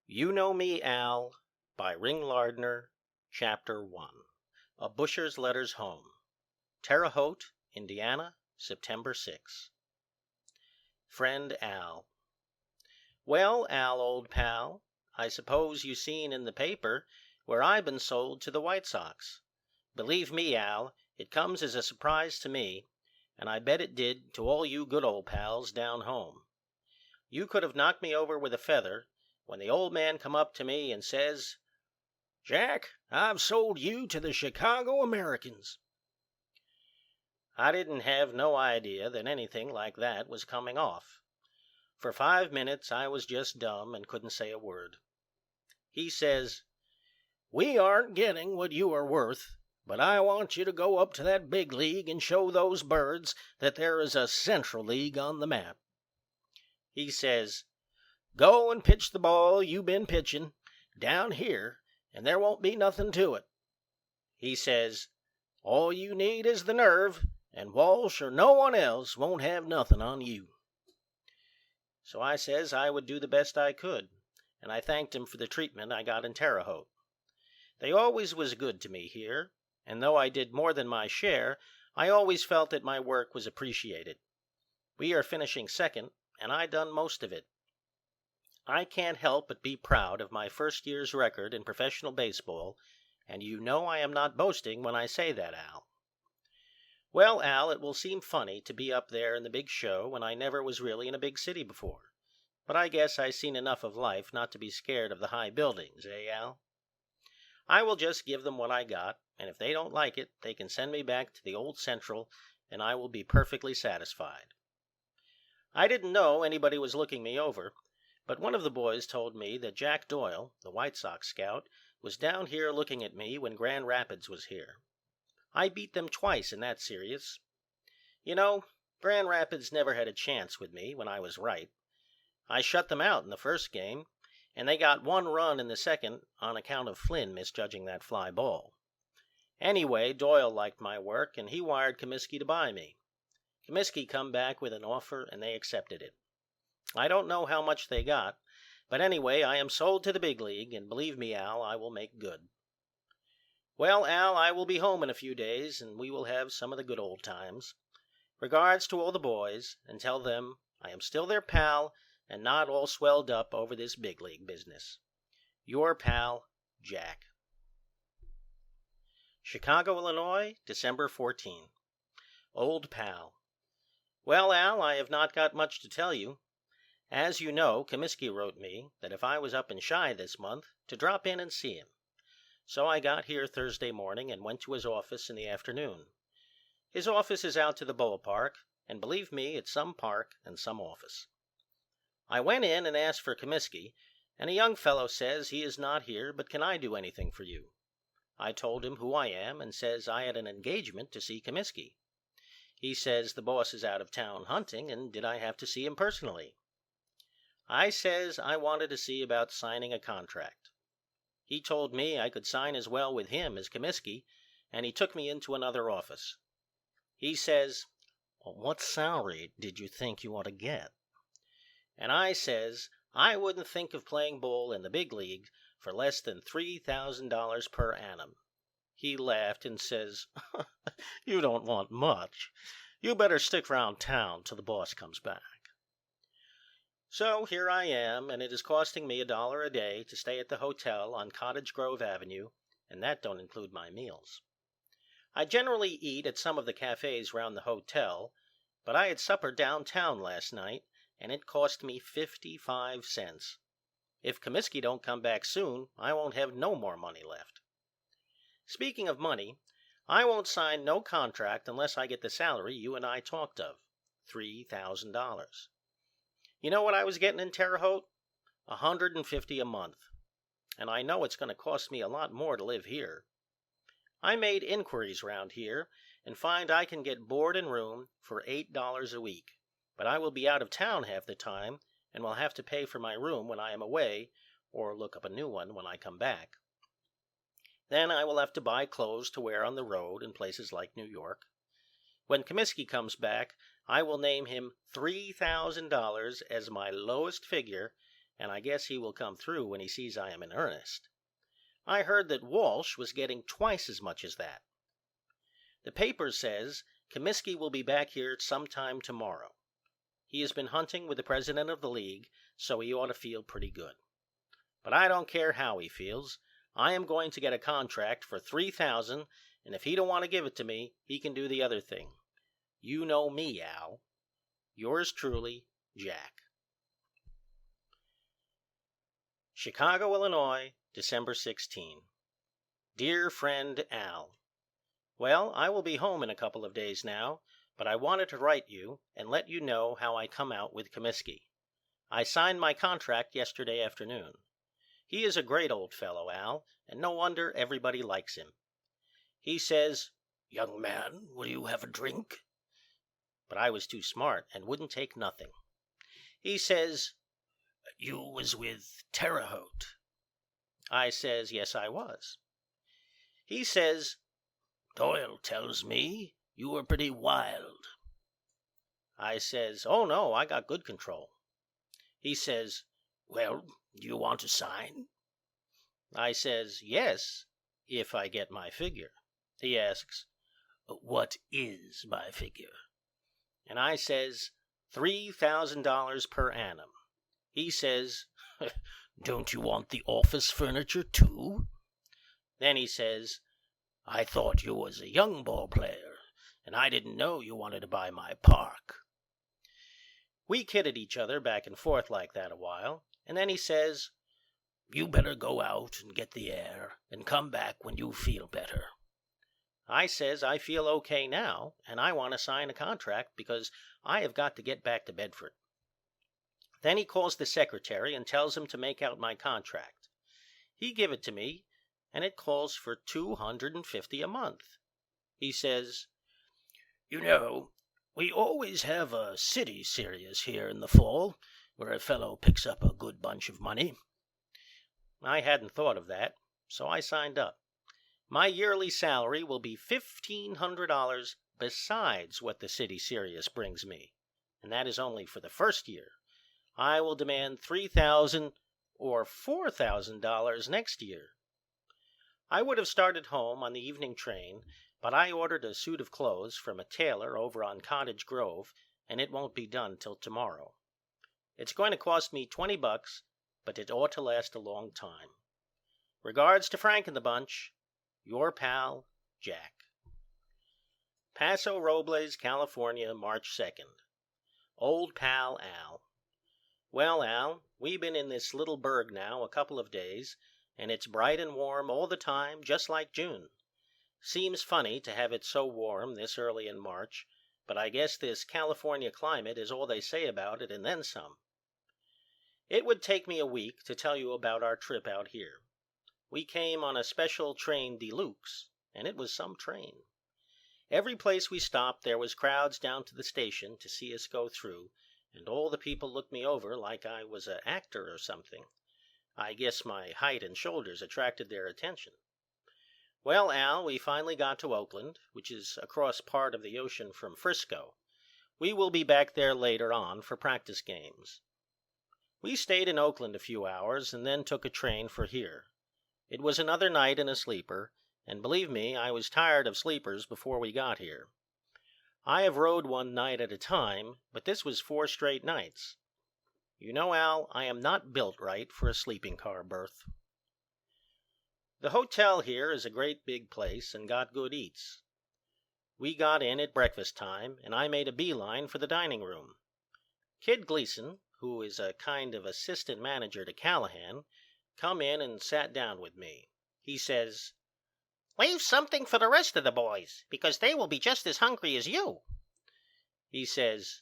You Know Me, Al, by Lardner, Chapter 1. A Busher's Letters Home. Terre Haute, Indiana, September 6. Friend Al. Well, Al, old pal, I suppose you seen in the paper where I been sold to the White Sox. Believe me, Al, it comes as a surprise to me, and I bet it did to all you good old pals down home. You could have knocked me over with a feather when the old man come up to me and says, "Jack, I've sold you to the Chicago Americans." I didn't have no idea that anything like that was coming off. For 5 minutes I was just dumb and couldn't say a word. He says, "We aren't getting what you are worth, but I want you to go up to that big league and show those birds that there is a Central League on the map." He says, "Go and pitch the ball you been pitching down here, and there won't be nothing to it." He says, "All you need is the nerve, and Walsh or no one else won't have nothing on you." So I says I would do the best I could, and I thanked him for the treatment I got in Terre Haute. They always was good to me here, and though I did more than my share, I always felt that my work was appreciated. We are finishing second, and I done most of it. I can't help but be proud of my first year's record in professional baseball, and you know I am not boasting when I say that, Al. Well, Al, it will seem funny to be up there in the big show when I never was really in a big city before. But I guess I seen enough of life not to be scared of the high buildings, Al? I will just give them what I got, and if they don't like it, they can send me back to the old Central, and I will be perfectly satisfied. I didn't know anybody was looking me over, but one of the boys told me that Jack Doyle, the White Sox scout, was down here looking at me when Grand Rapids was here. I beat them twice in that series. You know, Grand Rapids never had a chance with me when I was right. I shut them out in the first game, and they got 1 run in the second on account of Flynn misjudging that fly ball. Anyway, Doyle liked my work, and he wired Comiskey to buy me. Comiskey come back with an offer, and they accepted it. I don't know how much they got, but anyway, I am sold to the big league, and believe me, Al, I will make good. Well, Al, I will be home in a few days, and we will have some of the good old times. Regards to all the boys, and tell them I am still their pal and not all swelled up over this big league business. Your pal, Jack. Chicago, Illinois, December 14. Old Pal. Well, Al, I have not got much to tell you. As you know, Comiskey wrote me that if I was up in Chi this month, to drop in and see him. So I got here Thursday morning and went to his office in the afternoon. His office is out to the ballpark, and believe me, it's some park and some office. I went in and asked for Comiskey, and a young fellow says he is not here, but can I do anything for you? I told him who I am and says I had an engagement to see Comiskey. He says the boss is out of town hunting, and did I have to see him personally? I says I wanted to see about signing a contract. He told me I could sign as well with him as Comiskey, and he took me into another office. He says, "Well, what salary did you think you ought to get?" And I says I wouldn't think of playing ball in the big league for less than $3,000 per annum. He laughed and says, "You don't want much. You better stick round town till the boss comes back." So here I am, and it is costing me $1 a day to stay at the hotel on Cottage Grove Avenue, and that don't include my meals. I generally eat at some of the cafes round the hotel, but I had supper downtown last night, and it cost me 55 cents. If Comiskey don't come back soon, I won't have no more money left. Speaking of money, I won't sign no contract unless I get the salary you and I talked of, $3,000. You know what I was getting in Terre Haute? $150 a month. And I know it's going to cost me a lot more to live here. I made inquiries round here and find I can get board and room for $8 a week, but I will be out of town half the time and will have to pay for my room when I am away or look up a new one when I come back. Then I will have to buy clothes to wear on the road in places like New York. When Comiskey comes back, I will name him $3,000 as my lowest figure, and I guess he will come through when he sees I am in earnest. I heard that Walsh was getting twice as much as that. The paper says Comiskey will be back here sometime tomorrow. He has been hunting with the president of the league, so he ought to feel pretty good. But I don't care how he feels. I am going to get a contract for $3,000, and if he don't want to give it to me, he can do the other thing. You know me, Al. Yours truly, Jack. Chicago, Illinois, December 16. Dear friend Al, well, I will be home in a couple of days now, but I wanted to write you and let you know how I come out with Comiskey. I signed my contract yesterday afternoon. He is a great old fellow, Al, and no wonder everybody likes him. He says, "Young man, will you have a drink?" But I was too smart and wouldn't take nothing. He says, "You was with Terre Haute." I says, "Yes, I was." He says, "Doyle tells me you were pretty wild." I says, "Oh, no, I got good control." He says, "Well, do you want to sign?" I says, "Yes, if I get my figure." He asks, "What is my figure?" And I says, $3,000 per annum. He says, "Don't you want the office furniture too?" Then he says, "I thought you was a young ball player, and I didn't know you wanted to buy my park." We kidded each other back and forth like that a while, and then he says, "You better go out and get the air and come back when you feel better." I says I feel okay now, and I want to sign a contract because I have got to get back to Bedford. Then he calls the secretary and tells him to make out my contract. He give it to me, and it calls for $250 a month. He says, "You know, we always have a city series here in the fall where a fellow picks up a good bunch of money." I hadn't thought of that, so I signed up. My yearly salary will be $1,500 besides what the city series brings me, and that is only for the first year. I will demand $3,000 or $4,000 next year. I would have started home on the evening train, but I ordered a suit of clothes from a tailor over on Cottage Grove, and it won't be done till tomorrow. It's going to cost me $20, but it ought to last a long time. Regards to Frank and the bunch. Your pal, Jack. Paso Robles, California, March 2nd. Old pal Al. Well, Al, we've been in this little burg now a couple of days, and it's bright and warm all the time, just like June. Seems funny to have it so warm this early in March, but I guess this California climate is all they say about it and then some. It would take me a week to tell you about our trip out here. We came on a special train de luxe, and it was some train. Every place we stopped there was crowds down to the station to see us go through, and all the people looked me over like I was an actor or something. I guess my height and shoulders attracted their attention. Well, Al, we finally got to Oakland, which is across part of the ocean from Frisco. We will be back there later on for practice games. We stayed in Oakland a few hours and then took a train for here. It was another night in a sleeper, and believe me, I was tired of sleepers before we got here. I have rode one night at a time, but this was 4 straight nights. You know, Al, I am not built right for a sleeping car berth. The hotel here is a great big place and got good eats. We got in at breakfast time, and I made a beeline for the dining room. Kid Gleason, who is a kind of assistant manager to Callahan, come in and sat down with me. He says, "Leave something for the rest of the boys, because they will be just as hungry as you." He says,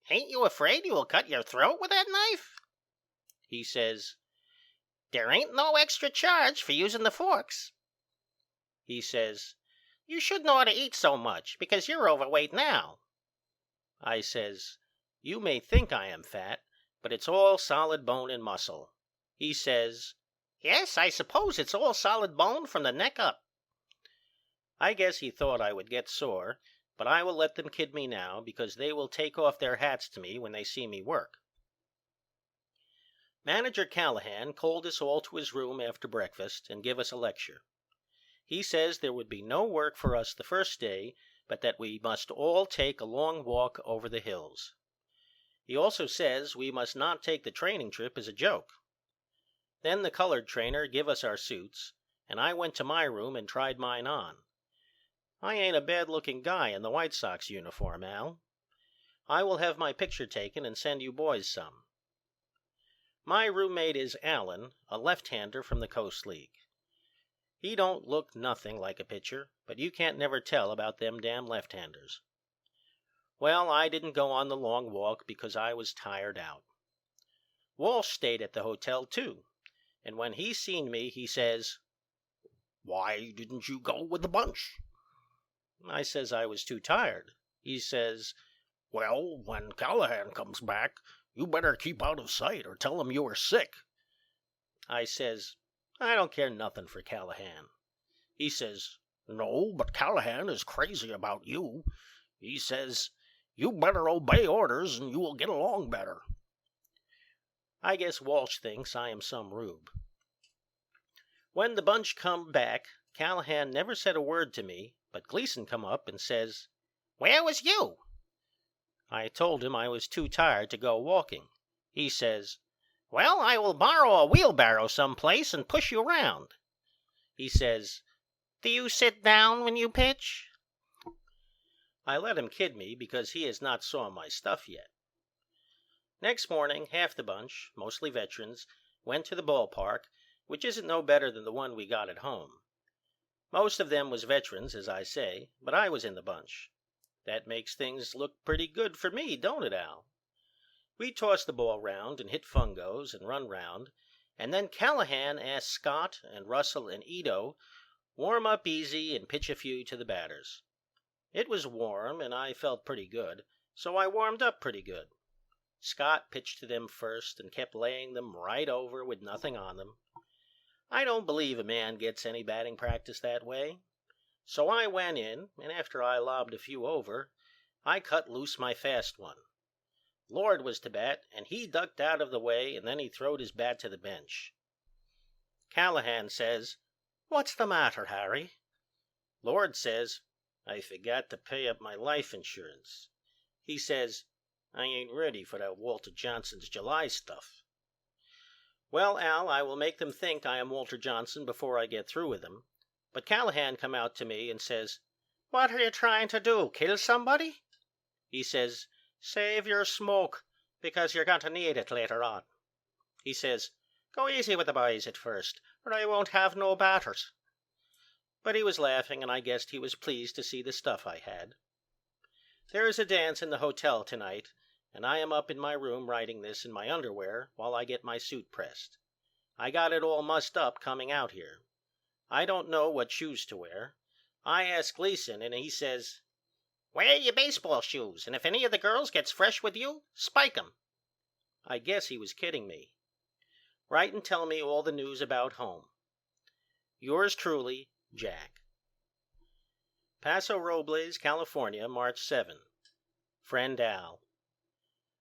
"Ain't you afraid you will cut your throat with that knife?" He says, "There ain't no extra charge for using the forks." He says, "You shouldn't ought to eat so much, because you're overweight now." I says, "You may think I am fat, but it's all solid bone and muscle." He says, "Yes, I suppose it's all solid bone from the neck up." I guess he thought I would get sore, but I will let them kid me now because they will take off their hats to me when they see me work. Manager Callahan called us all to his room after breakfast and give us a lecture. He says there would be no work for us the first day, but that we must all take a long walk over the hills. He also says we must not take the training trip as a joke. Then the colored trainer give us our suits, and I went to my room and tried mine on. I ain't a bad-looking guy in the White Sox uniform, Al. I will have my picture taken and send you boys some. My roommate is Allen, a left-hander from the Coast League. He don't look nothing like a pitcher, but you can't never tell about them damn left-handers. Well, I didn't go on the long walk because I was tired out. Walsh stayed at the hotel, too, and when he seen me, he says, "Why didn't you go with the bunch?" I says I was too tired. He says, "Well, when Callahan comes back, you better keep out of sight or tell him you were sick." I says, "I don't care nothing for Callahan." He says, "No, but Callahan is crazy about you. He says, you better obey orders and you will get along better." I guess Walsh thinks I am some rube. When the bunch come back, Callahan never said a word to me, but Gleason come up and says, "Where was you?" I told him I was too tired to go walking. He says, "Well, I will borrow a wheelbarrow someplace and push you around." He says, "Do you sit down when you pitch?" I let him kid me because he has not saw my stuff yet. Next morning, half the bunch, mostly veterans, went to the ballpark, which isn't no better than the one we got at home. Most of them was veterans, as I say, but I was in the bunch. That makes things look pretty good for me, don't it, Al? We tossed the ball round and hit fungos and run round, and then Callahan asked Scott and Russell and Ito warm up easy and pitch a few to the batters. It was warm, and I felt pretty good, so I warmed up pretty good. Scott pitched to them first and kept laying them right over with nothing on them. I don't believe a man gets any batting practice that way. So I went in, and after I lobbed a few over, I cut loose my fast one. Lord was to bat, and he ducked out of the way, and then he throwed his bat to the bench. Callahan says, "What's the matter, Harry?" Lord says, "I forgot to pay up my life insurance." He says, "I ain't ready for that Walter Johnson's July stuff." Well, Al, I will make them think I am Walter Johnson before I get through with them. But Callahan come out to me and says, "What are you trying to do, kill somebody?" He says, "Save your smoke, because you're going to need it later on." He says, "Go easy with the boys at first, or I won't have no batters." But he was laughing, and I guessed he was pleased to see the stuff I had. There is a dance in the hotel tonight, and I am up in my room writing this in my underwear while I get my suit pressed. I got it all mussed up coming out here. I don't know what shoes to wear. I asked Gleason, and he says, "Wear your baseball shoes, and if any of the girls gets fresh with you, spike 'em." I guess he was kidding me. Write and tell me all the news about home. Yours truly, Jack. Paso Robles, California, March 7. Friend Al.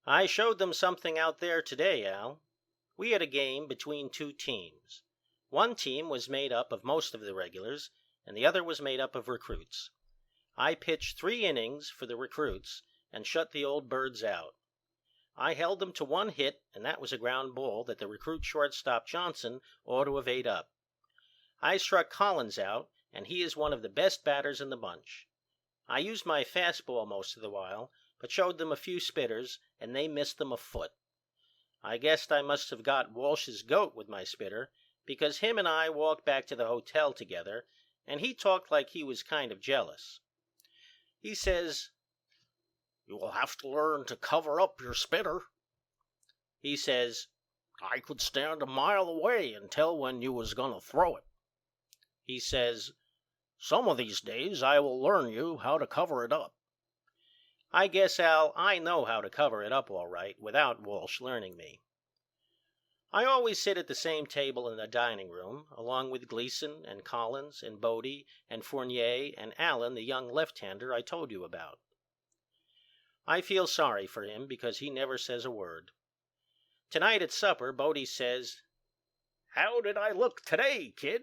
I showed them something out there today, Al. We had a game between two teams. One team was made up of most of the regulars, and the other was made up of recruits. I pitched 3 innings for the recruits and shut the old birds out. I held them to 1 hit, and that was a ground ball that the recruit shortstop Johnson ought to have ate up. I struck Collins out, and he is one of the best batters in the bunch. I used my fastball most of the while, but showed them a few spitters, and they missed them a foot. I guessed I must have got Walsh's goat with my spitter, because him and I walked back to the hotel together, and he talked like he was kind of jealous. He says, "You will have to learn to cover up your spitter." He says, "I could stand a mile away and tell when you was going to throw it." He says, "Some of these days I will learn you how to cover it up." I guess, Al, I know how to cover it up all right without Walsh learning me. I always sit at the same table in the dining room, along with Gleason and Collins and Bodie and Fournier and Allen, the young left-hander I told you about. I feel sorry for him because he never says a word. Tonight at supper, Bodie says, "How did I look today, kid?"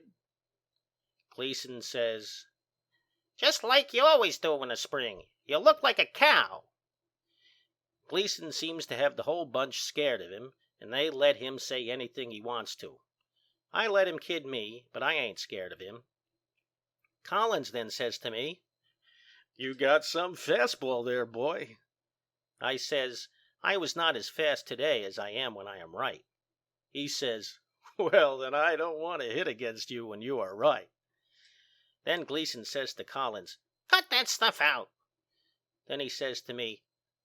Gleason says, "Just like you always do in the spring. You look like a cow." Gleason seems to have the whole bunch scared of him, and they let him say anything he wants to. I let him kid me, but I ain't scared of him. Collins then says to me, "You got some fastball there, boy." I says, "I was not as fast today as I am when I am right." He says, "Well, then I don't want to hit against you when you are right." Then Gleason says to Collins, "Cut that stuff out." Then he says to me,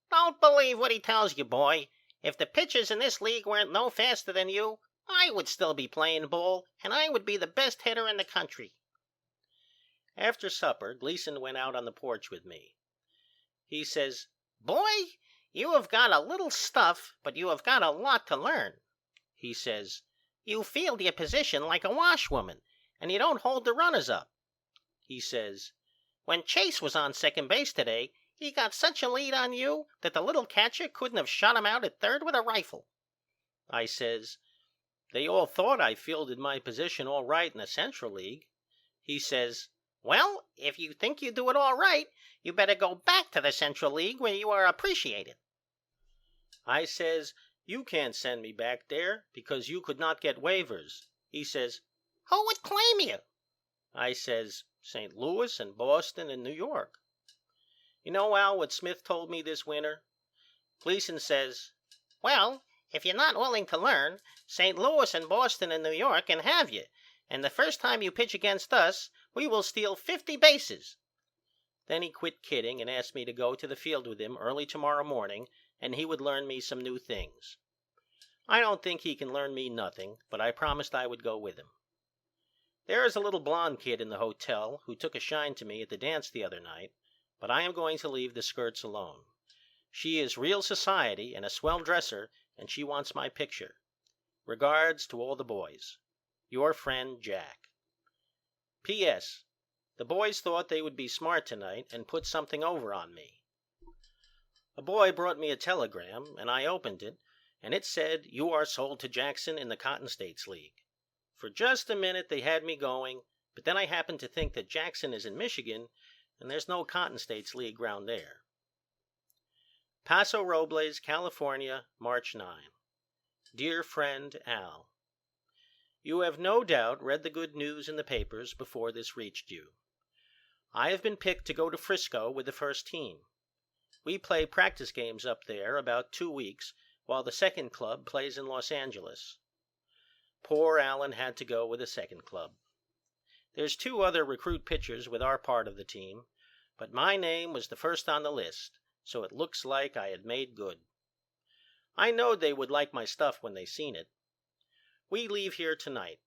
"Don't believe what he tells you, boy. If the pitchers in this league weren't no faster than you, I would still be playing ball, and I would be the best hitter in the country." After supper, Gleason went out on the porch with me. He says, "Boy, you have got a little stuff, but you have got a lot to learn." He says, "You field your position like a washwoman, and you don't hold the runners up." He says, "When Chase was on second base today, he got such a lead on you that the little catcher couldn't have shot him out at third with a rifle." I says, "They all thought I fielded my position all right in the Central League." He says, "Well, if you think you do it all right, you better go back to the Central League where you are appreciated." I says, "You can't send me back there because you could not get waivers." He says, "Who would claim you?" I says, "St. Louis and Boston and New York." You know, Al, what Smith told me this winter? Gleason says, "Well, if you're not willing to learn, St. Louis and Boston and New York can have you, and the first time you pitch against us, we will steal 50 bases." Then he quit kidding and asked me to go to the field with him early tomorrow morning, and he would learn me some new things. I don't think he can learn me nothing, but I promised I would go with him. There is a little blonde kid in the hotel who took a shine to me at the dance the other night, but I am going to leave the skirts alone. She is real society and a swell dresser, and she wants my picture. Regards to all the boys. Your friend, Jack. P.S. The boys thought they would be smart tonight and put something over on me. A boy brought me a telegram, and I opened it, and it said, "You are sold to Jackson in the Cotton States League." For just a minute they had me going, but then I happened to think that Jackson is in Michigan, and there's no Cotton States League round there. Paso Robles, California, March 9. Dear friend Al, you have no doubt read the good news in the papers before this reached you. I have been picked to go to Frisco with the first team. We play practice games up there about 2 weeks while the second club plays in Los Angeles. Poor Allen had to go with the second club. There's 2 other recruit pitchers with our part of the team, but my name was the first on the list, so it looks like I had made good. I knowed they would like my stuff when they seen it. We leave here tonight.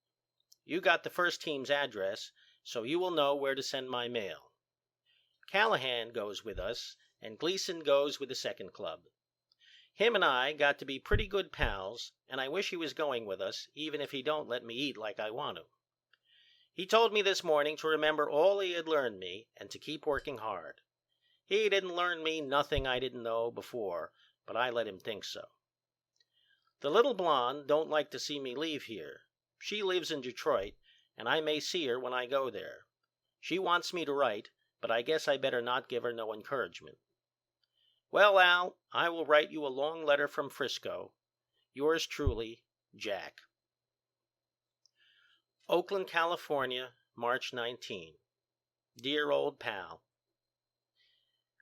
You got the first team's address, so you will know where to send my mail. Callahan goes with us, and Gleason goes with the second club. Him and I got to be pretty good pals, and I wish he was going with us, even if he don't let me eat like I want to. He told me this morning to remember all he had learned me and to keep working hard. He didn't learn me nothing I didn't know before, but I let him think so. The little blonde don't like to see me leave here. She lives in Detroit, and I may see her when I go there. She wants me to write, but I guess I better not give her no encouragement. Well, Al, I will write you a long letter from Frisco. Yours truly, Jack. Oakland, California, March 19. Dear old pal,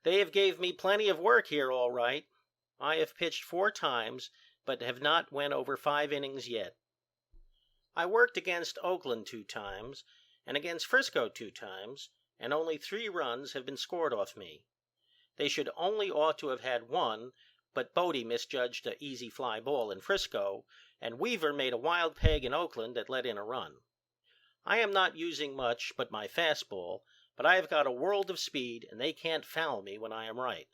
they have gave me plenty of work here all right. I have pitched 4 times, but have not went over 5 innings yet. I worked against Oakland 2 times and against Frisco 2 times, and only 3 runs have been scored off me. They should only ought to have had 1, but Bodie misjudged an easy fly ball in Frisco, and Weaver made a wild peg in Oakland that let in a run. I am not using much but my fastball, but I have got a world of speed, and they can't foul me when I am right.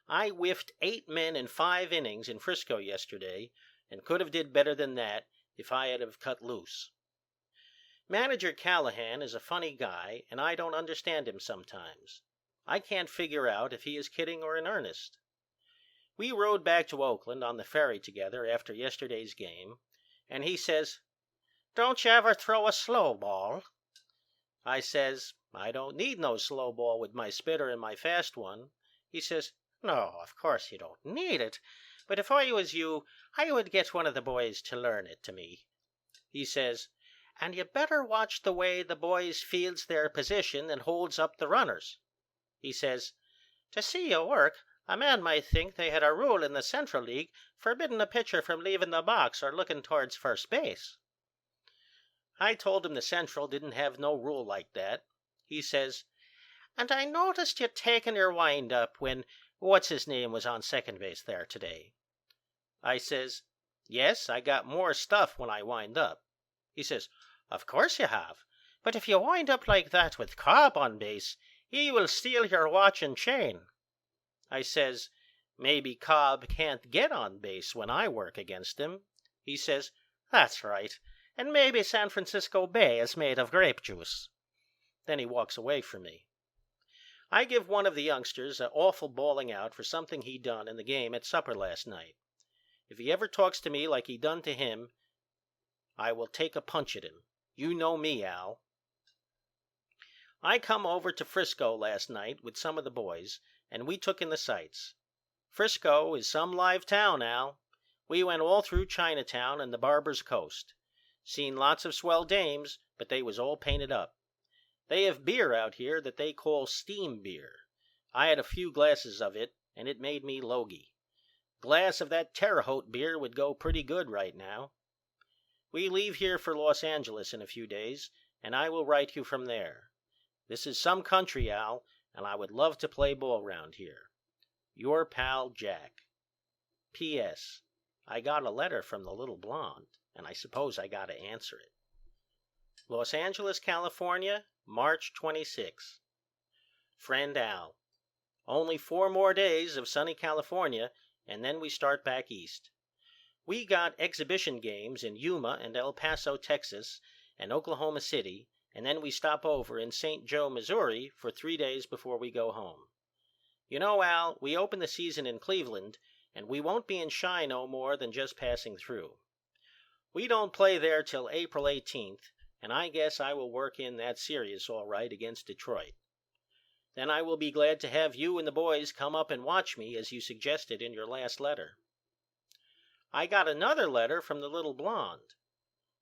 I whiffed 8 men in 5 innings in Frisco yesterday, and could have did better than that if I had have cut loose. Manager Callahan is a funny guy, and I don't understand him sometimes. I can't figure out if he is kidding or in earnest. We rode back to Oakland on the ferry together after yesterday's game, and he says, "Don't you ever throw a slow ball?" I says, "I don't need no slow ball with my spitter and my fast one." He says, "No, of course you don't need it, but if I was you, I would get one of the boys to learn it to me." He says, "And you better watch the way the boys fields their position and holds up the runners." He says, "To see you work, a man might think they had a rule in the Central League forbidding a pitcher from leaving the box or looking towards first base." I told him the Central didn't have no rule like that. He says, "And I noticed you taking your wind up when what's-his-name was on second base there today." I says, "Yes, I got more stuff when I wind up." He says, "Of course you have. But if you wind up like that with Cobb on base, he will steal your watch and chain." I says, "Maybe Cobb can't get on base when I work against him." He says, "That's right. And maybe San Francisco Bay is made of grape juice." Then he walks away from me. I give one of the youngsters an awful bawling out for something he done in the game at supper last night. If he ever talks to me like he done to him, I will take a punch at him. You know me, Al. I come over to Frisco last night with some of the boys, and we took in the sights. Frisco is some live town, Al. We went all through Chinatown and the Barber's Coast. Seen lots of swell dames, but they was all painted up. They have beer out here that they call steam beer. I had a few glasses of it, and it made me logy. Glass of that Terre Haute beer would go pretty good right now. We leave here for Los Angeles in a few days, and I will write you from there. This is some country, Al, and I would love to play ball round here. Your pal, Jack. P.S. I got a letter from the little blonde, and I suppose I got to answer it. Los Angeles, California, March 26. Friend Al, only 4 more days of sunny California, and then we start back east. We got exhibition games in Yuma and El Paso, Texas, and Oklahoma City, and then we stop over in St. Joe, Missouri for 3 days before we go home. You know, Al, we open the season in Cleveland, and we won't be in Chi no more than just passing through. We don't play there till April 18th, and I guess I will work in that series all right against Detroit. Then I will be glad to have you and the boys come up and watch me as you suggested in your last letter. I got another letter from the little blonde.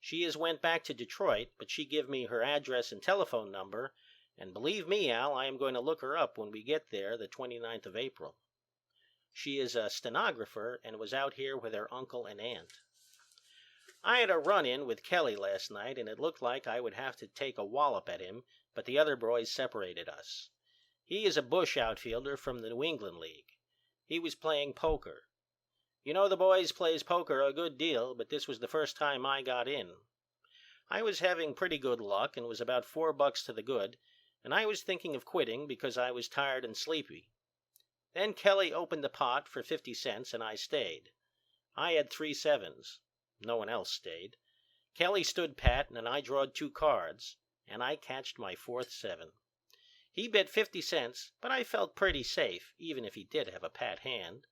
She has went back to Detroit, but she give me her address and telephone number, and believe me, Al, I am going to look her up when we get there the 29th of April. She is a stenographer and was out here with her uncle and aunt. I had a run-in with Kelly last night, and it looked like I would have to take a wallop at him, but the other boys separated us. He is a Bush outfielder from the New England League. He was playing poker. You know the boys plays poker a good deal, but this was the first time I got in. I was having pretty good luck and was about $4 to the good, and I was thinking of quitting because I was tired and sleepy. Then Kelly opened the pot for 50 cents and I stayed. I had 3 sevens. No one else stayed. Kelly stood pat and I drawed 2 cards, and I catched my 4th 7. He bet 50 cents, but I felt pretty safe, even if he did have a pat hand.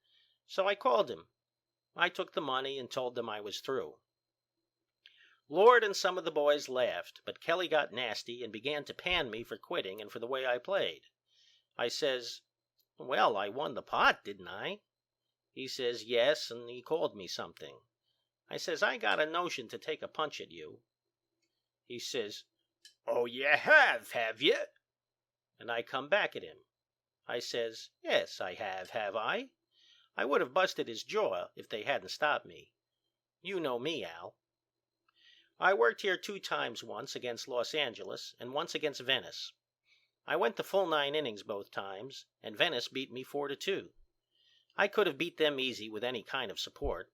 So I called him. I took the money and told them I was through. Lord and some of the boys laughed, but Kelly got nasty and began to pan me for quitting and for the way I played. I says, "Well, I won the pot, didn't I?" He says, "Yes," and he called me something. I says, "I got a notion to take a punch at you." He says, "Oh, you have you?" And I come back at him. I says, "Yes, I have I? I would have busted his jaw if they hadn't stopped me. You know me, Al. I worked here 2 times, once against Los Angeles and once against Venice. I went the full 9 innings both times, and Venice beat me 4-2. I could have beat them easy with any kind of support.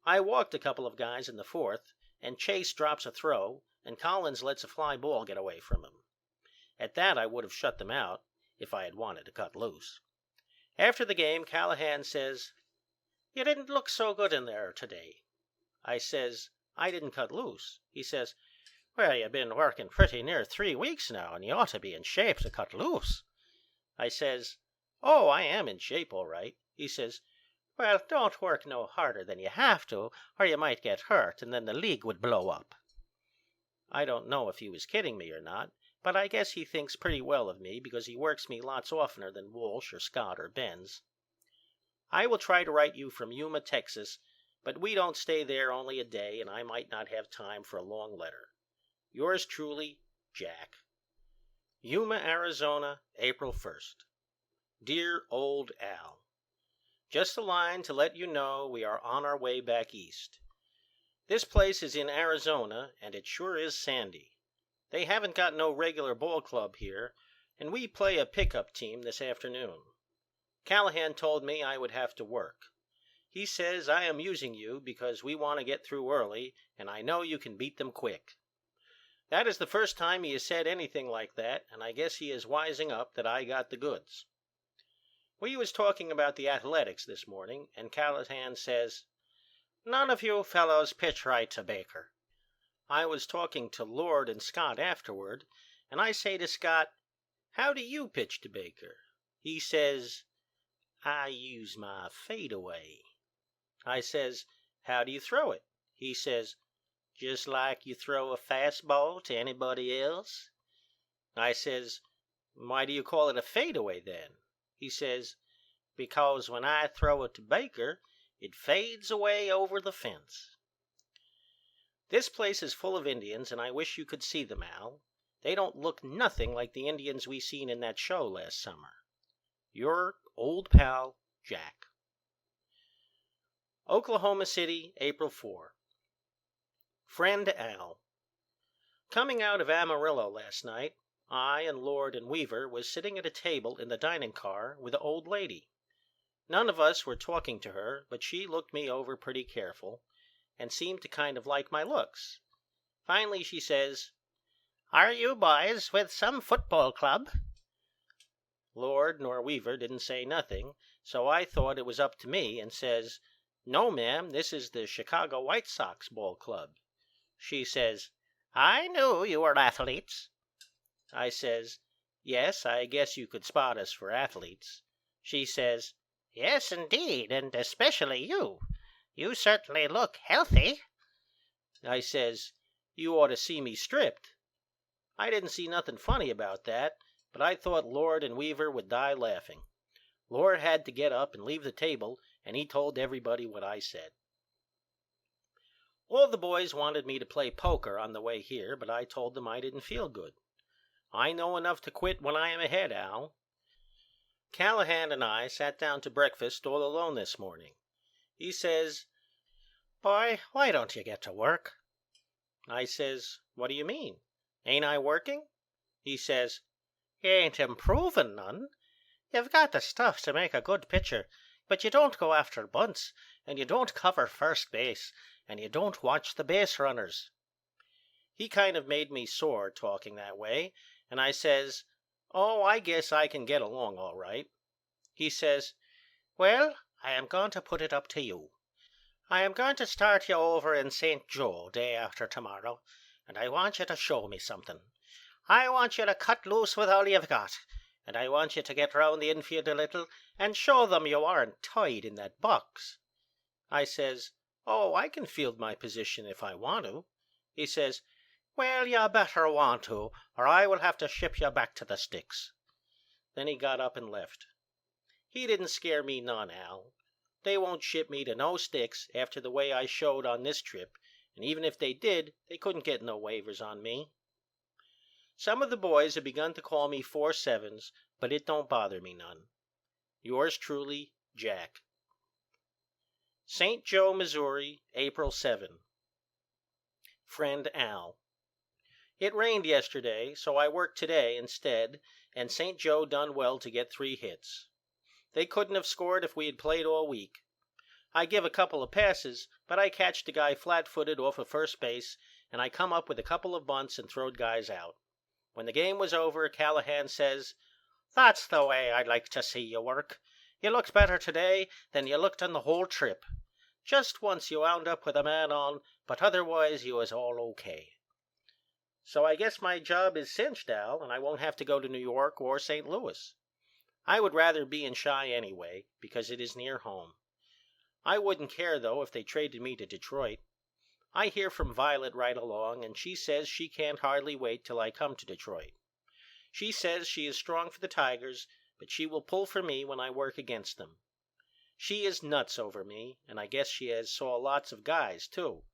I walked a couple of guys in the 4th, and Chase drops a throw, and Collins lets a fly ball get away from him. At that I would have shut them out if I had wanted to cut loose. After the game, Callahan says, "You didn't look so good in there today." I says, "I didn't cut loose." He says, "Well, you've been working pretty near 3 weeks now, and you ought to be in shape to cut loose." I says, "Oh, I am in shape all right." He says, Well, don't work no harder than you have to, or you might get hurt, and then the league would blow up. I don't know if he was kidding me or not, but I guess he thinks pretty well of me because he works me lots oftener than Walsh or Scott or Benz. I will try to write you from Yuma, Texas, but we don't stay there only a day, and I might not have time for a long letter. Yours truly, Jack. Yuma, Arizona, April 1st. Dear old Al, just a line to let you know we are on our way back east. This place is in Arizona, and it sure is sandy. They haven't got no regular ball club here, and we play a pickup team this afternoon. Callahan told me I would have to work. He says I am using you because we want to get through early, and I know you can beat them quick. That is the first time he has said anything like that, and I guess he is wising up that I got the goods. We was talking about the athletics this morning, and Callahan says, "None of you fellows pitch right to Baker." I was talking to Lord and Scott afterward, and I say to Scott, "How do you pitch to Baker?" He says, "I use my fadeaway." I says, "How do you throw it?" He says, "Just like you throw a fastball to anybody else." I says, "Why do you call it a fadeaway then?" He says, "Because when I throw it to Baker, it fades away over the fence." This place is full of Indians, and I wish you could see them, Al. They don't look nothing like the Indians we seen in that show last summer. Your old pal, Jack. Oklahoma City, April 4. Friend Al, coming out of Amarillo last night, I and Lord and Weaver was sitting at a table in the dining car with an old lady. None of us were talking to her, but she looked me over pretty careful and seemed to kind of like my looks. Finally she says, "Are you boys with some football club?" Lord nor Weaver didn't say nothing, so I thought it was up to me and says, "No, ma'am, this is the Chicago White Sox ball club." She says, "I knew you were athletes." I says, "Yes, I guess you could spot us for athletes." She says, "Yes, indeed, and especially you. You certainly look healthy." I says, "You ought to see me stripped." I didn't see nothing funny about that, but I thought Lord and Weaver would die laughing. Lord had to get up and leave the table, and he told everybody what I said. All the boys wanted me to play poker on the way here, but I told them I didn't feel good. I know enough to quit when I am ahead, Al. Callahan and I sat down to breakfast all alone this morning. He says, "Boy, why don't you get to work?" I says, "What do you mean? Ain't I working?" He says, "You ain't improving none. You've got the stuff to make a good pitcher, but you don't go after bunts, and you don't cover first base, and you don't watch the base runners." He kind of made me sore talking that way, and I says, "Oh, I guess I can get along all right." He says, "Well, I am going to put it up to you. I am going to start you over in St. Joe day after tomorrow, and I want you to show me something. I want you to cut loose with all you've got, and I want you to get round the infield a little and show them you aren't tied in that box." I says, "Oh, I can field my position if I want to." He says, "Well, you better want to, or I will have to ship you back to the sticks." Then he got up and left. He didn't scare me none, Al. They won't ship me to no sticks after the way I showed on this trip, and even if they did, they couldn't get no waivers on me. Some of the boys have begun to call me 4-7s, but it don't bother me none. Yours truly, Jack. St. Joe, Missouri, April 7. Friend Al, it rained yesterday, so I worked today instead, and St. Joe done well to get 3 hits. They couldn't have scored if we had played all week. I give a couple of passes, but I catched the guy flat-footed off of first base, and I come up with a couple of bunts and throwed guys out. When the game was over, Callahan says, "That's the way I'd like to see you work. You looked better today than you looked on the whole trip. Just once you wound up with a man on, but otherwise you was all okay." So I guess my job is cinched, Al, and I won't have to go to New York or St. Louis. I would rather be in Chi anyway, because it is near home. I wouldn't care, though, if they traded me to Detroit. I hear from Violet right along, and she says she can't hardly wait till I come to Detroit. She says she is strong for the Tigers, but she will pull for me when I work against them. She is nuts over me, and I guess she has saw lots of guys, too.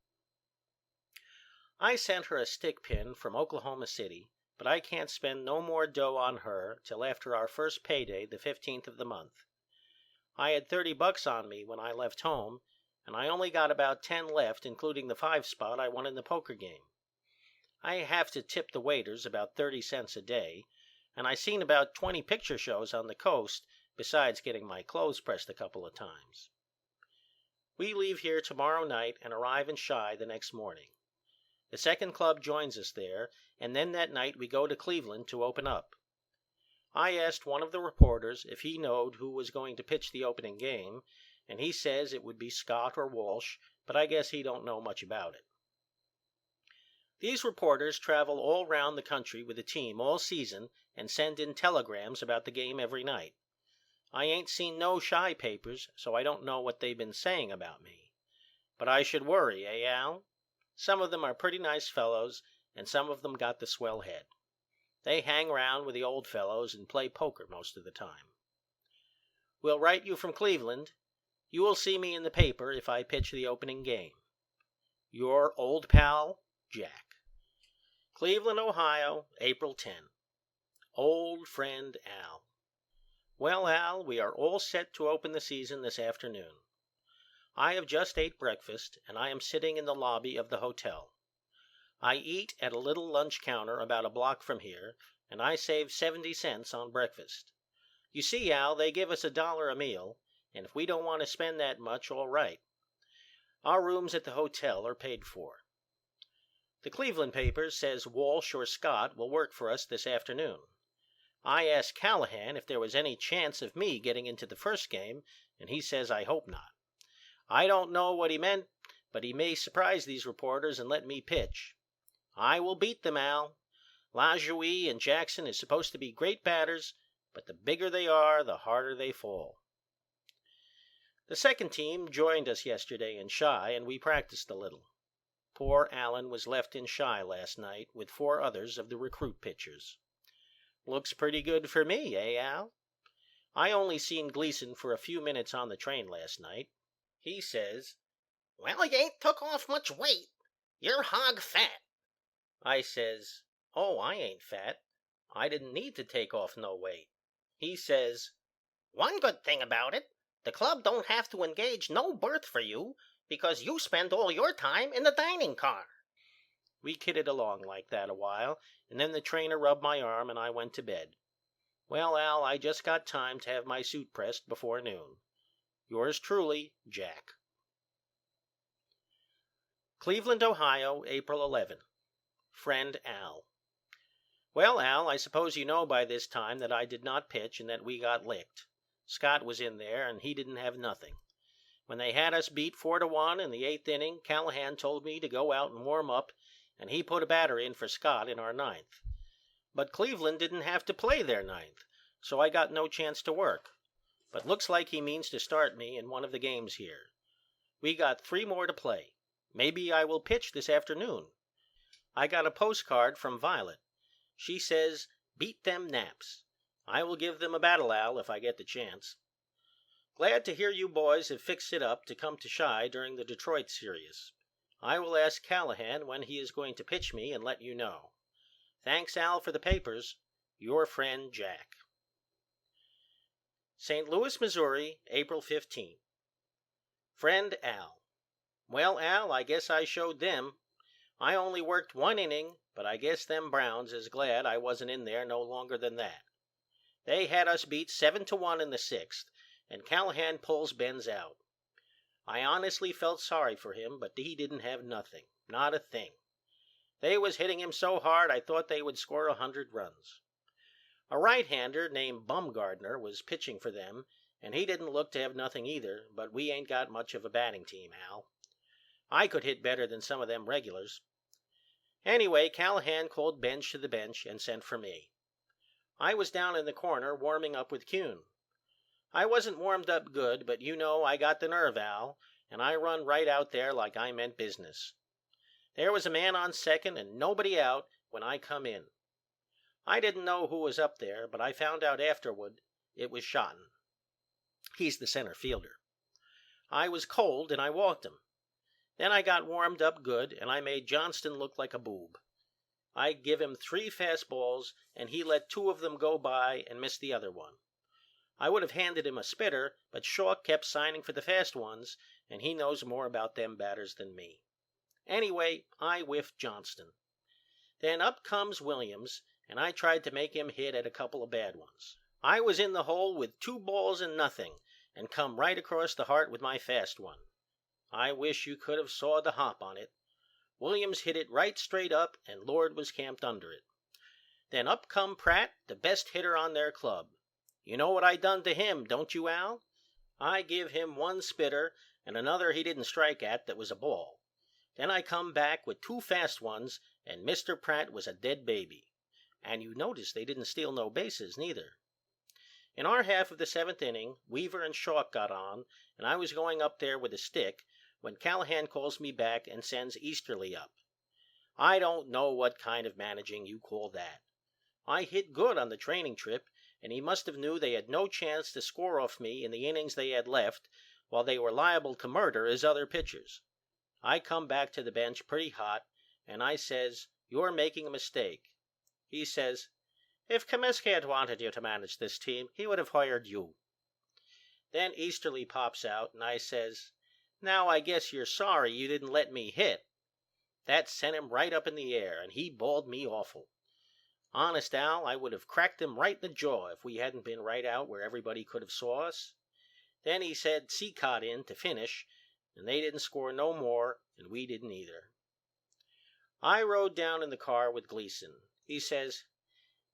I sent her a stick pin from Oklahoma City, but I can't spend no more dough on her till after our first payday, the 15th of the month. I had $30 on me when I left home, and I only got about 10 left, including the 5 spot I won in the poker game. I have to tip the waiters about 30 cents a day, and I seen about 20 picture shows on the coast, besides getting my clothes pressed a couple of times. We leave here tomorrow night and arrive in Chi the next morning. The second club joins us there, and then that night we go to Cleveland to open up. I asked one of the reporters if he knowed who was going to pitch the opening game, and he says it would be Scott or Walsh, but I guess he don't know much about it. These reporters travel all round the country with the team all season and send in telegrams about the game every night. I ain't seen no Chi papers, so I don't know what they've been saying about me. But I should worry, eh, Al? Some of them are pretty nice fellows, and some of them got the swell head. They hang round with the old fellows and play poker most of the time. We'll write you from Cleveland. You will see me in the paper if I pitch the opening game. Your old pal, Jack. Cleveland, Ohio, April 10. Old friend Al. Well, Al, we are all set to open the season this afternoon. I have just ate breakfast, and I am sitting in the lobby of the hotel. I eat at a little lunch counter about a block from here, and I save 70 cents on breakfast. You see, Al, they give us $1 a meal, and if we don't want to spend that much, all right. Our rooms at the hotel are paid for. The Cleveland paper says Walsh or Scott will work for us this afternoon. I asked Callahan if there was any chance of me getting into the first game, and he says I hope not. I don't know what he meant, but he may surprise these reporters and let me pitch. I will beat them, Al. LaJouie and Jackson is supposed to be great batters, but the bigger they are, the harder they fall. The second team joined us yesterday in Chi, and we practiced a little. Poor Allen was left in Chi last night with 4 others of the recruit pitchers. Looks pretty good for me, eh, Al? I only seen Gleason for a few minutes on the train last night. He says, "Well, you ain't took off much weight. You're hog fat." I says, "Oh, I ain't fat. I didn't need to take off no weight." He says, "One good thing about it, the club don't have to engage no berth for you because you spend all your time in the dining car." We kidded along like that a while, and then the trainer rubbed my arm and I went to bed. Well, Al, I just got time to have my suit pressed before noon. Yours truly, Jack. Cleveland, Ohio, April 11. Friend Al. Well, Al, I suppose you know by this time that I did not pitch and that we got licked. Scott was in there, and he didn't have nothing. When they had us beat 4-1 in the 8th inning, Callahan told me to go out and warm up, and he put a batter in for Scott in our 9th. But Cleveland didn't have to play their 9th, so I got no chance to work. But looks like he means to start me in one of the games here. We got 3 more to play. Maybe I will pitch this afternoon. I got a postcard from Violet. She says, "Beat them Naps." I will give them a battle, Al, if I get the chance. Glad to hear you boys have fixed it up to come to Chi during the Detroit series. I will ask Callahan when he is going to pitch me and let you know. Thanks, Al, for the papers. Your friend, Jack. St. Louis, Missouri, April 15. Friend Al. Well, Al, I guess I showed them. I only worked 1 inning, but I guess them Browns is glad I wasn't in there no longer than that. They had us beat 7-1 in the 6th, and Callahan pulls Benz out. I honestly felt sorry for him, but he didn't have nothing, not a thing. They was hitting him so hard I thought they would score 100 runs. A right-hander named Bumgardner was pitching for them, and he didn't look to have nothing either, but we ain't got much of a batting team, Al. I could hit better than some of them regulars. Anyway, Callahan called Bench to the bench and sent for me. I was down in the corner warming up with Kuhn. I wasn't warmed up good, but you know I got the nerve, Al, and I run right out there like I meant business. There was a man on second and nobody out when I come in. I didn't know who was up there, but I found out afterward it was Schotten. He's the center fielder. I was cold and I walked him. Then I got warmed up good and I made Johnston look like a boob. I give him 3 fastballs and he let 2 of them go by and missed the other one. I would have handed him a spitter, but Shaw kept signing for the fast ones, and he knows more about them batters than me. Anyway, I whiffed Johnston. Then up comes Williams, and I tried to make him hit at a couple of bad ones. I was in the hole with 2 balls and nothing, and come right across the heart with my fast one. I wish you could have saw the hop on it. Williams hit it right straight up, and Lord was camped under it. Then up come Pratt, the best hitter on their club. You know what I done to him, don't you, Al? I give him 1 spitter and another he didn't strike at that was a ball. Then I come back with 2 fast ones, and Mr. Pratt was a dead baby. And you notice they didn't steal no bases, neither. In our half of the 7th inning, Weaver and Shaw got on, and I was going up there with a stick when Callahan calls me back and sends Easterly up. I don't know what kind of managing you call that. I hit good on the training trip, and he must have knew they had no chance to score off me in the innings they had left, while they were liable to murder his other pitchers. I come back to the bench pretty hot, and I says, "You're making a mistake." He says, "If Comiskey had wanted you to manage this team, he would have hired you." Then Easterly pops out, and I says, "Now I guess you're sorry you didn't let me hit." That sent him right up in the air, and he bawled me awful. Honest, Al, I would have cracked him right in the jaw if we hadn't been right out where everybody could have saw us. Then he said Seacott in to finish, and they didn't score no more, and we didn't either. I rode down in the car with Gleason. He says,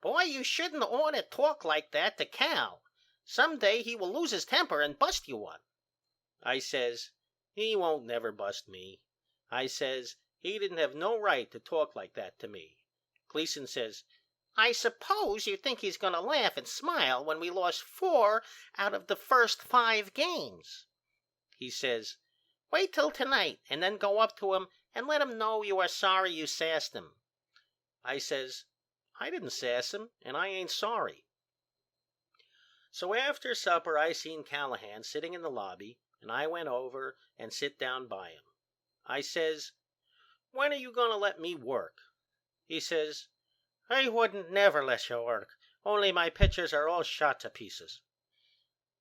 "Boy, you shouldn't ought to talk like that to Cal. Some day he will lose his temper and bust you one." I says, "He won't never bust me." I says, "He didn't have no right to talk like that to me." Gleason says, "I suppose you think he's going to laugh and smile when we lost 4 out of the first 5 games. He says, "Wait till tonight and then go up to him and let him know you are sorry you sassed him." I says, "I didn't sass him, and I ain't sorry." So after supper I seen Callahan sitting in the lobby, and I went over and sit down by him. I says, "When are you going to let me work?" He says, "I wouldn't never let you work, only my pitchers are all shot to pieces."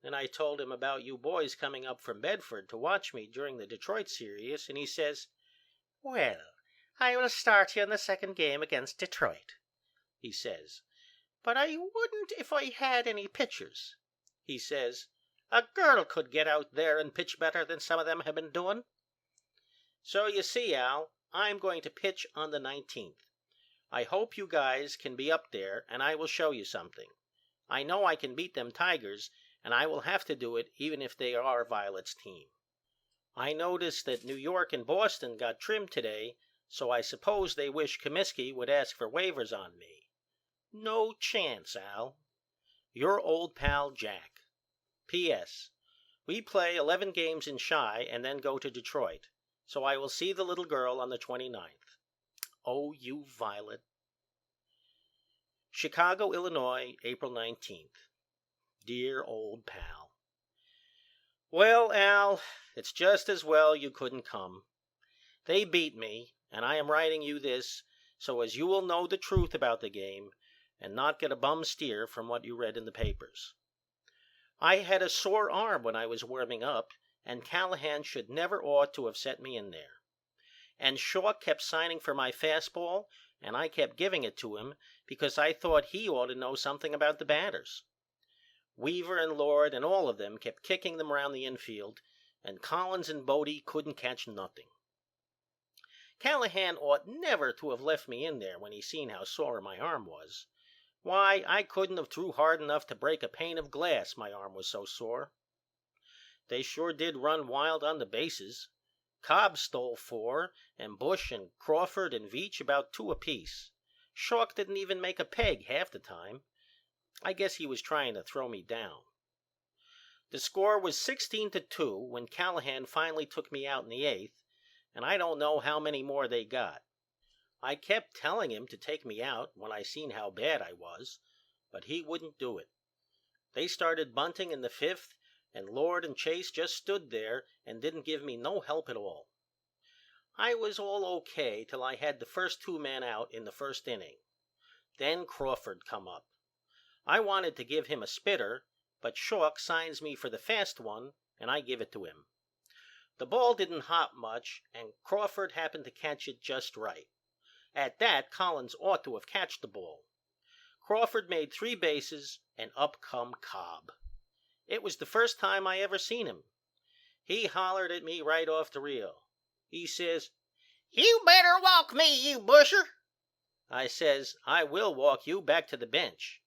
Then I told him about you boys coming up from Bedford to watch me during the Detroit series, and he says, "Well, I will start you in the 2nd game against Detroit," he says, "but I wouldn't if I had any pitchers." He says, "A girl could get out there and pitch better than some of them have been doing." So you see, Al, I'm going to pitch on the 19th. I hope you guys can be up there, and I will show you something. I know I can beat them Tigers, and I will have to do it even if they are Violet's team. I noticed that New York and Boston got trimmed today, so I suppose they wish Comiskey would ask for waivers on me. No chance, Al. Your old pal, Jack. P.S. We play 11 games in Chi and then go to Detroit, so I will see the little girl on the 29th. Oh, you Violet. Chicago, Illinois, April 19th. Dear old pal. Well, Al, it's just as well you couldn't come. They beat me, and I am writing you this so as you will know the truth about the game and not get a bum steer from what you read in the papers. I had a sore arm when I was warming up, and Callahan should never ought to have set me in there. And Shaw kept signing for my fastball, and I kept giving it to him because I thought he ought to know something about the batters. Weaver and Lord and all of them kept kicking them around the infield, and Collins and Bodie couldn't catch nothing. Callahan ought never to have left me in there when he seen how sore my arm was. Why, I couldn't have threw hard enough to break a pane of glass, my arm was so sore. They sure did run wild on the bases. Cobb stole 4, and Bush and Crawford and Veach about 2 apiece. Schalk didn't even make a peg half the time. I guess he was trying to throw me down. The score was 16-2 when Callahan finally took me out in the eighth, and I don't know how many more they got. I kept telling him to take me out when I seen how bad I was, but he wouldn't do it. They started bunting in the fifth, and Lord and Chase just stood there and didn't give me no help at all. I was all okay till I had the first two men out in the first inning. Then Crawford come up. I wanted to give him a spitter, but Shawk signs me for the fast one, and I give it to him. The ball didn't hop much, and Crawford happened to catch it just right. At that, Collins ought to have catched the ball. Crawford made 3 bases, and up come Cobb. It was the first time I ever seen him. He hollered at me right off the reel. He says, "You better walk me, you busher." I says, "I will walk you back to the bench."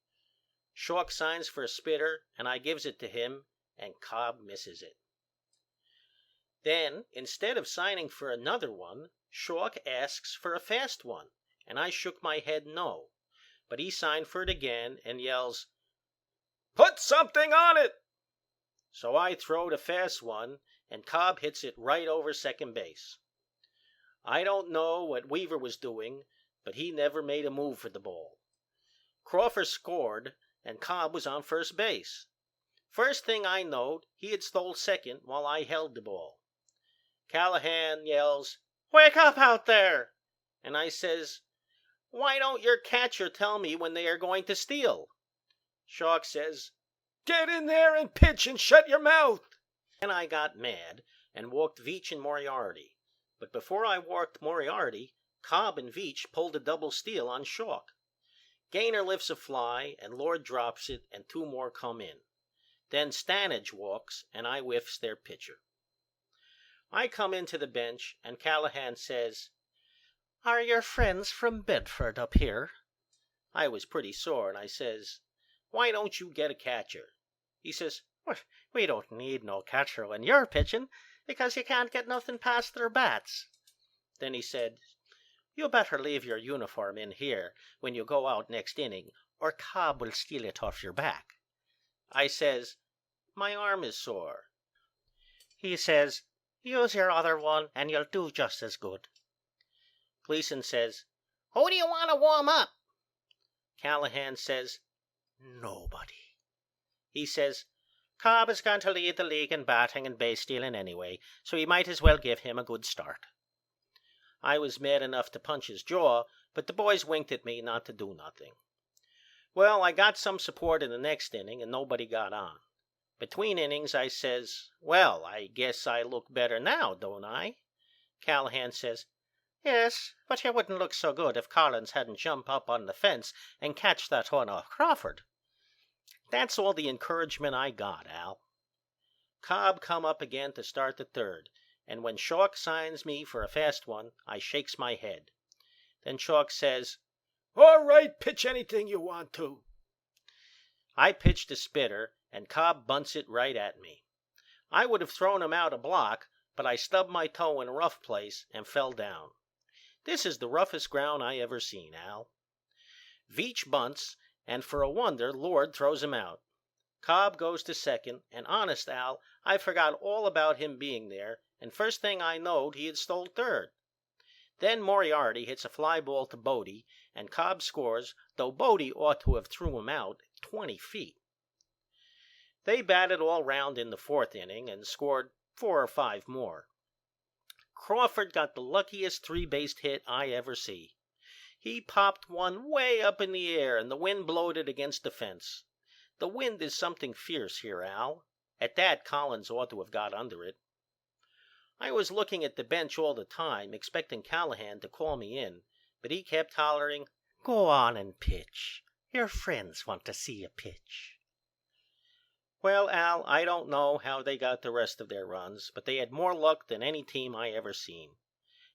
Shawk signs for a spitter, and I gives it to him, and Cobb misses it. Then, instead of signing for another one, Shawk asks for a fast one, and I shook my head no. But he signed for it again and yells, "Put something on it!" So I throwed a fast one, and Cobb hits it right over second base. I don't know what Weaver was doing, but he never made a move for the ball. Crawford scored, and Cobb was on first base. First thing I knowed, he had stole second while I held the ball. Callahan yells, "Wake up out there!" And I says, "Why don't your catcher tell me when they are going to steal?" Shawk says, "Get in there and pitch and shut your mouth." Then I got mad and walked Veach and Moriarty. But before I walked Moriarty, Cobb and Veach pulled a double steal on Shawk. Gaynor lifts a fly, and Lord drops it, and 2 more come in. Then Stanage walks, and I whiffs their pitcher. I come into the bench, and Callahan says, "Are your friends from Bedford up here?" I was pretty sore, and I says, "Why don't you get a catcher?" He says, "We don't need no catcher when you're pitching, because you can't get nothing past their bats." Then he said, "You better leave your uniform in here when you go out next inning, or Cobb will steal it off your back." I says, "My arm is sore." He says, "Use your other one and you'll do just as good." Gleason says, "Who do you want to warm up?" Callahan says, "Nobody." He says, "Cobb is going to lead the league in batting and base stealing anyway, so you might as well give him a good start." I was mad enough to punch his jaw, but the boys winked at me not to do nothing. Well, I got some support in the next inning, and nobody got on. Between innings, I says, "Well, I guess I look better now, don't I?" Callahan says, "Yes, but you wouldn't look so good if Collins hadn't jumped up on the fence and catch that one off Crawford." That's all the encouragement I got, Al. Cobb come up again to start the third, and when Shawk signs me for a fast one, I shakes my head. Then Shawk says, "All right, pitch anything you want to." I pitched a spitter, and Cobb bunts it right at me. I would have thrown him out a block, but I stubbed my toe in a rough place and fell down. This is the roughest ground I ever seen, Al. Veach bunts, and for a wonder, Lord throws him out. Cobb goes to second, and honest, Al, I forgot all about him being there, and first thing I knowed he had stole third. Then Moriarty hits a fly ball to Bodie, and Cobb scores, though Bodie ought to have threw him out 20 feet. They batted all round in the fourth inning and scored 4 or 5 more. Crawford got the luckiest 3-base hit I ever see. He popped one way up in the air, and the wind blowed it against the fence. The wind is something fierce here, Al. At that, Collins ought to have got under it. I was looking at the bench all the time, expecting Callahan to call me in, but he kept hollering, "Go on and pitch. Your friends want to see you pitch." Well, Al, I don't know how they got the rest of their runs, but they had more luck than any team I ever seen.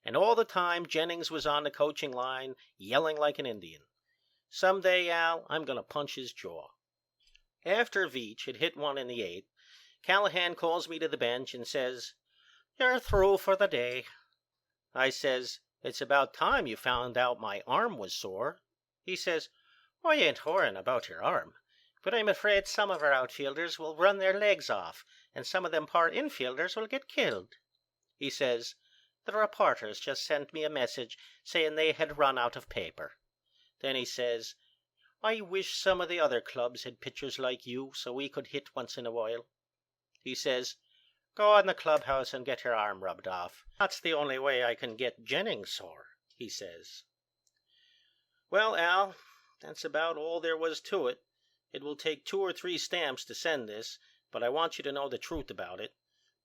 And all the time Jennings was on the coaching line, yelling like an Indian. Someday, Al, I'm going to punch his jaw. After Veach had hit one in the eighth, Callahan calls me to the bench and says, "You're through for the day." I says, "It's about time you found out my arm was sore." He says, "I ain't worrying about your arm. but I'm afraid some of our outfielders will run their legs off, and some of them poor infielders will get killed. He says, the reporters just sent me a message saying they had run out of paper. Then he says, I wish some of the other clubs had pitchers like you so we could hit once in a while. He says, go in the clubhouse and get your arm rubbed off. That's the only way I can get Jennings sore, he says. Well, Al, that's about all there was to it. It will take 2 or 3 stamps to send this, but I want you to know the truth about it.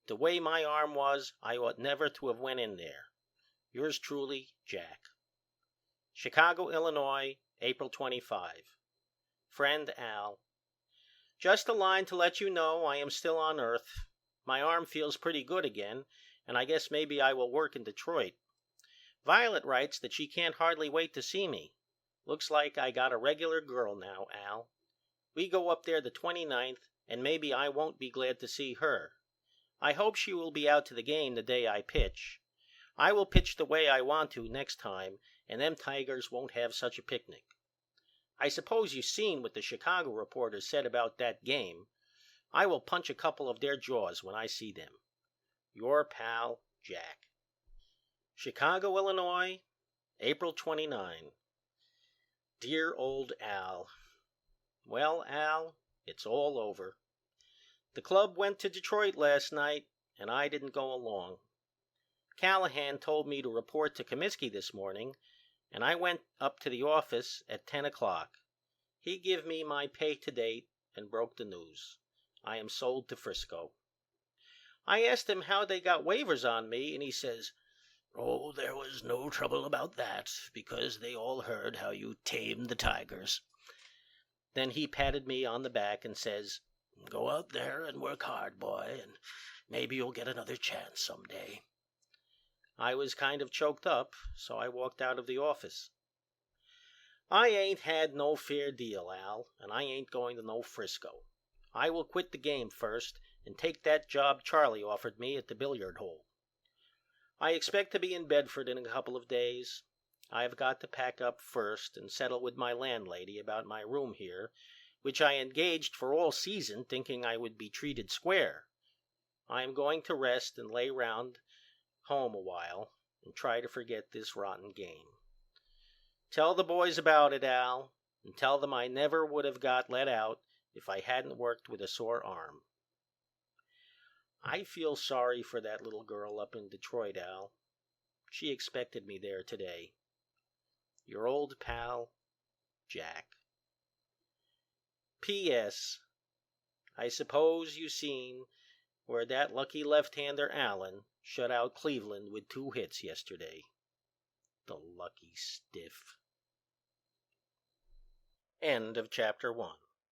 The way my arm was, I ought never to have went in there. Yours truly, Jack. Chicago, Illinois, April 25. Friend Al. Just a line to let you know I am still on Earth. My arm feels pretty good again, and I guess maybe I will work in Detroit. Violet writes that she can't hardly wait to see me. Looks like I got a regular girl now, Al. We go up there the 29th, and maybe I won't be glad to see her. I hope she will be out to the game the day I pitch. I will pitch the way I want to next time, and them Tigers won't have such a picnic. I suppose you've seen what the Chicago reporters said about that game. I will punch a couple of their jaws when I see them. Your pal, Jack. Chicago, Illinois, April 29. Dear old Al. Well, Al, it's all over. The club went to Detroit last night, and I didn't go along. Callahan told me to report to Comiskey this morning, and I went up to the office at 10 o'clock. He give me my pay to date and broke the news. I am sold to Frisco. I asked him how they got waivers on me, and he says, oh, there was no trouble about that, because they all heard how you tamed the Tigers. Then he patted me on the back and says, go out there and work hard, boy, and maybe you'll get another chance someday. I was kind of choked up, so I walked out of the office. I ain't had no fair deal, Al, and I ain't going to no Frisco. I will quit the game first and take that job Charlie offered me at the billiard hole. I expect to be in Bedford in a couple of days. I've got to pack up first and settle with my landlady about my room here, which I engaged for all season thinking I would be treated square. I am going to rest and lay round home a while and try to forget this rotten game. Tell the boys about it, Al, and tell them I never would have got let out if I hadn't worked with a sore arm. I feel sorry for that little girl up in Detroit, Al. She expected me there today. Your old pal, Jack. P.S. I suppose you seen where that lucky left-hander Allen shut out Cleveland with 2 hits yesterday. The lucky stiff. End of chapter 1.